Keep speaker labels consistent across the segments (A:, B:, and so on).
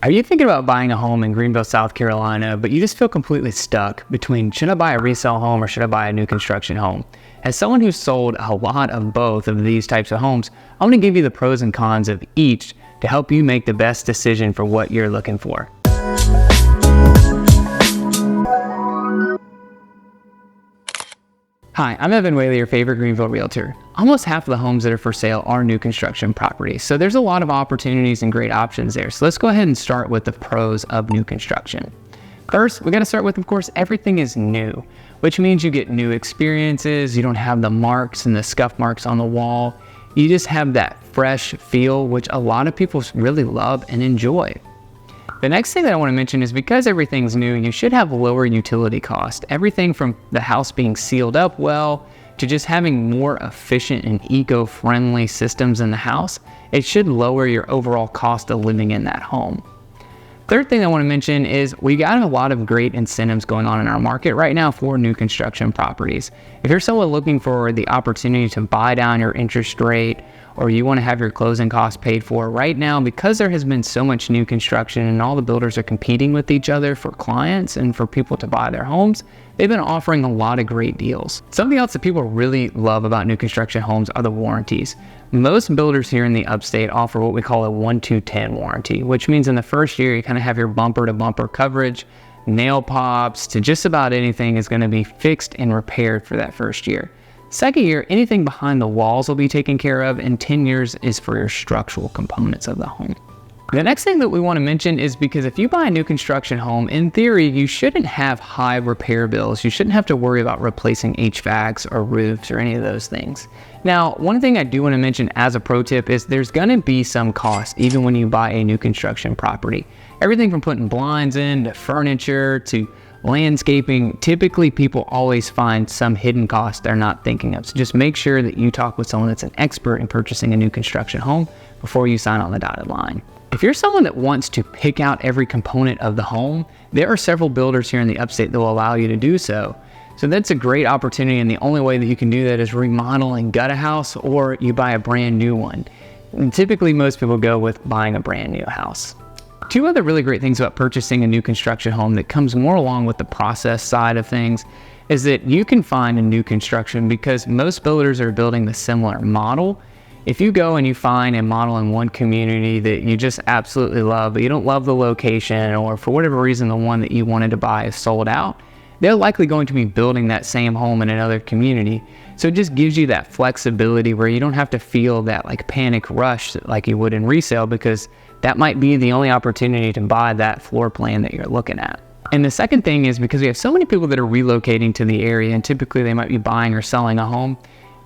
A: Are you thinking about buying a home in Greenville, South Carolina, but you just feel completely stuck between should I buy a resale home or should I buy a new construction home? As someone who's sold a lot of both of these types of homes, I want to give you the pros and cons of each to help you make the best decision for what you're looking for. Hi, I'm Evan Whaley, your favorite Greenville realtor. Almost half of the homes that are for sale are new construction properties, so there's a lot of opportunities and great options there. So let's go ahead and start with the pros of new construction. First, we got to start with, of course, everything is new, which means you get new experiences. You don't have the marks and the scuff marks on the wall. You just have that fresh feel, which a lot of people really love and enjoy. The next thing that I want to mention is because everything's new, you should have lower utility cost. Everything from the house being sealed up well to just having more efficient and eco-friendly systems in the house, it should lower your overall cost of living in that home. Third thing I want to mention is we got a lot of great incentives going on in our market right now for new construction properties. If you're someone looking for the opportunity to buy down your interest rate, or you want to have your closing costs paid for right now, because there has been so much new construction and all the builders are competing with each other for clients and for people to buy their homes, they've been offering a lot of great deals. Something else that people really love about new construction homes are the warranties. Most builders here in the upstate offer what we call a 1-2-10 warranty, which means in the first year you kind of have your bumper to bumper coverage, nail pops to just about anything is going to be fixed and repaired for that first year. Second year, anything behind the walls will be taken care of, and 10 years is for your structural components of the home. The next thing that we want to mention is because if you buy a new construction home, in theory, you shouldn't have high repair bills. You shouldn't have to worry about replacing HVACs or roofs or any of those things. Now, one thing I do want to mention as a pro tip is there's going to be some cost even when you buy a new construction property. Everything from putting blinds in to furniture to landscaping, typically people always find some hidden cost they're not thinking of. So just make sure that you talk with someone that's an expert in purchasing a new construction home before you sign on the dotted line. If you're someone that wants to pick out every component of the home, there are several builders here in the upstate that will allow you to do so. So that's a great opportunity, and the only way that you can do that is remodel and gut a house, or you buy a brand new one. And typically most people go with buying a brand new house. Two other really great things about purchasing a new construction home that comes more along with the process side of things is that you can find a new construction because most builders are building the similar model. If you go and you find a model in one community that you just absolutely love, but you don't love the location, or for whatever reason the one that you wanted to buy is sold out, they're likely going to be building that same home in another community. So it just gives you that flexibility where you don't have to feel that like panic rush like you would in resale, because that might be the only opportunity to buy that floor plan that you're looking at. And the second thing is because we have so many people that are relocating to the area, and typically they might be buying or selling a home,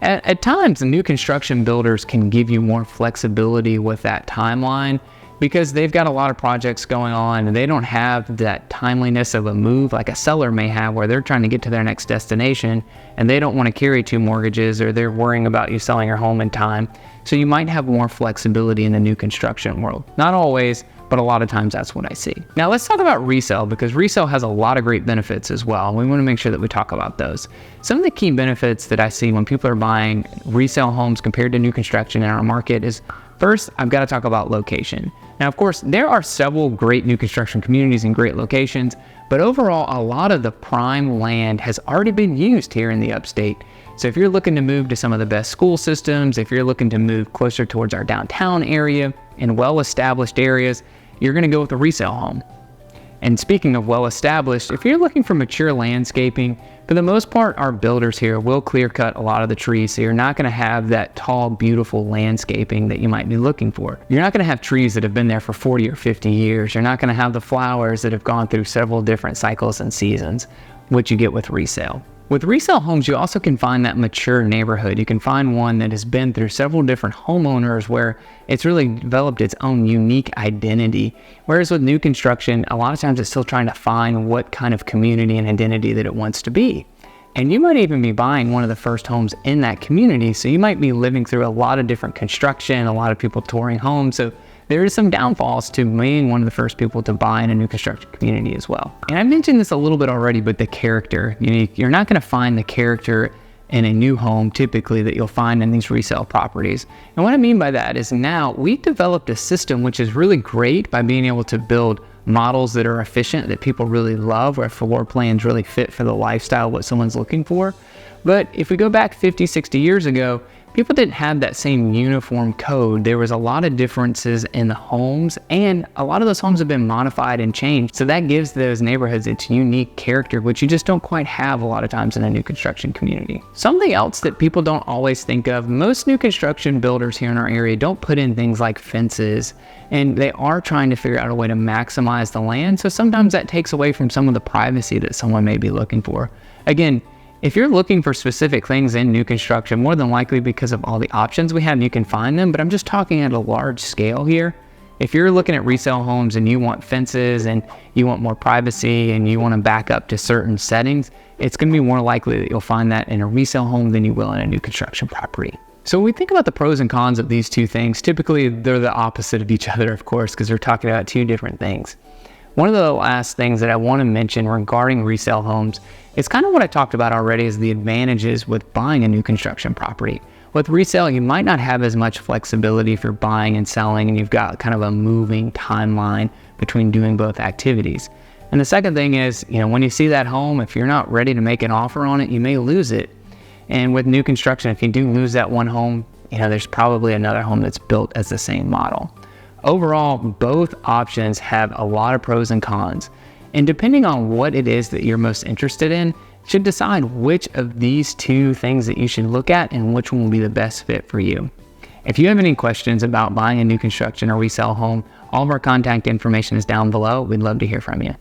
A: at times the new construction builders can give you more flexibility with that timeline because they've got a lot of projects going on and they don't have that timeliness of a move like a seller may have, where they're trying to get to their next destination and they don't want to carry 2 mortgages, or they're worrying about you selling your home in time. So you might have more flexibility in the new construction world. Not always, but a lot of times that's what I see. Now let's talk about resale, because resale has a lot of great benefits as well. And we want to make sure that we talk about those. Some of the key benefits that I see when people are buying resale homes compared to new construction in our market is, first, I've got to talk about location. Now, of course, there are several great new construction communities in great locations, but overall, a lot of the prime land has already been used here in the upstate. So if you're looking to move to some of the best school systems, if you're looking to move closer towards our downtown area in well-established areas, you're going to go with a resale home. And speaking of well-established, if you're looking for mature landscaping, for the most part, our builders here will clear cut a lot of the trees, so you're not going to have that tall, beautiful landscaping that you might be looking for. You're not going to have trees that have been there for 40 or 50 years. You're not going to have the flowers that have gone through several different cycles and seasons, which you get with resale. With resale homes, you also can find that mature neighborhood. You can find one that has been through several different homeowners where it's really developed its own unique identity. Whereas with new construction, a lot of times it's still trying to find what kind of community and identity that it wants to be. And you might even be buying one of the first homes in that community. So you might be living through a lot of different construction, a lot of people touring homes. So there is some downfalls to being one of the first people to buy in a new construction community as well. And I mentioned this a little bit already, but the character, you're not going to find the character in a new home typically that you'll find in these resale properties. And what I mean by that is now we've developed a system which is really great by being able to build models that are efficient, that people really love, where floor plans really fit for the lifestyle, what someone's looking for. But if we go back 50, 60 years ago, people didn't have that same uniform code. There was a lot of differences in the homes, and a lot of those homes have been modified and changed. So that gives those neighborhoods its unique character, which you just don't quite have a lot of times in a new construction community. Something else that people don't always think of, most new construction builders here in our area don't put in things like fences, and they are trying to figure out a way to maximize the land. So sometimes that takes away from some of the privacy that someone may be looking for. Again, if you're looking for specific things in new construction, more than likely because of all the options we have, you can find them, but I'm just talking at a large scale here. If you're looking at resale homes and you want fences and you want more privacy and you want to back up to certain settings, it's going to be more likely that you'll find that in a resale home than you will in a new construction property. So when we think about the pros and cons of these two things, typically they're the opposite of each other, of course, because we're talking about two different things. One of the last things that I want to mention regarding resale homes is kind of what I talked about already, is the advantages with buying a new construction property. With resale, you might not have as much flexibility for buying and selling, and you've got kind of a moving timeline between doing both activities. And the second thing is, when you see that home, if you're not ready to make an offer on it, you may lose it. And with new construction, if you do lose that one home, there's probably another home that's built as the same model. Overall, both options have a lot of pros and cons. And depending on what it is that you're most interested in, should decide which of these two things that you should look at and which one will be the best fit for you. If you have any questions about buying a new construction or resale home, all of our contact information is down below. We'd love to hear from you.